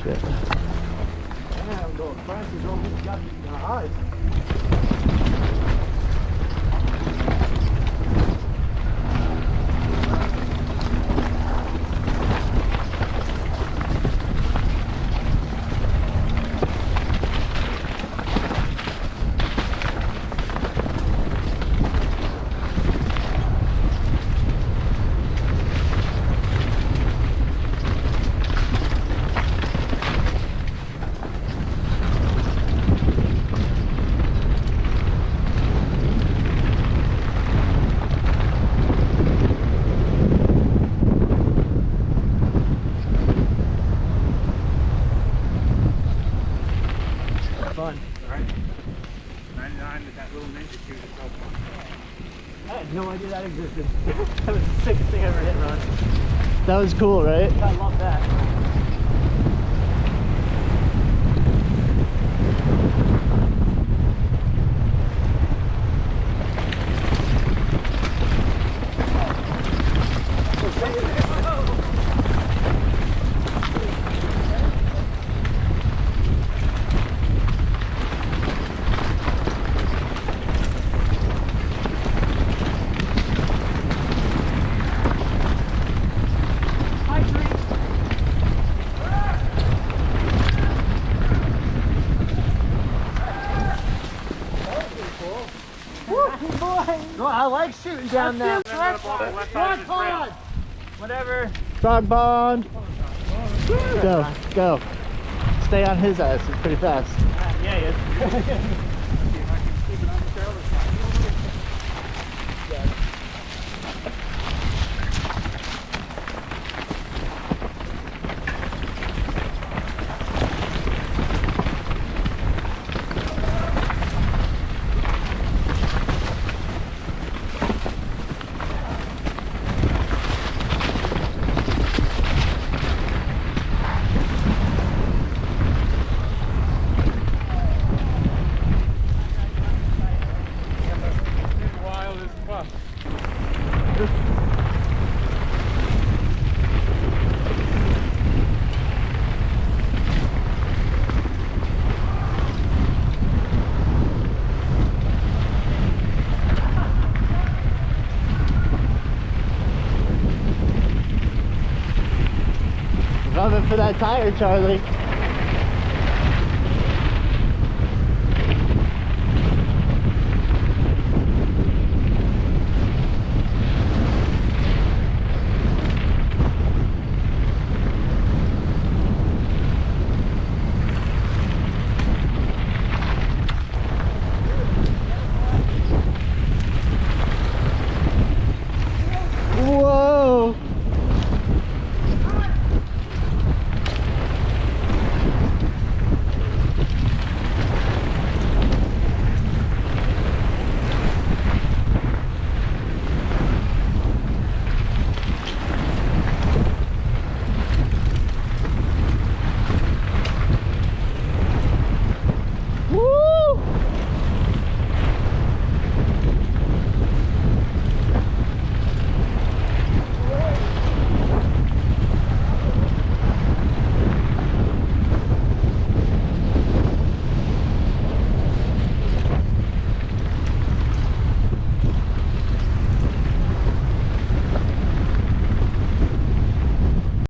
shit. Damn, those branches almost got me in the eyes. Fun. Right? 99 with that little ninja shoot is so fun. I had no idea that existed. That was the sickest thing I ever hit, Ron. That was cool, right? I love that. No, I like shooting down there. Whatever. Frog pond. Go, go. Stay on his ass. It's pretty fast. Yeah, yeah. Wild as fuck. Rubbing for that tire, Charlie.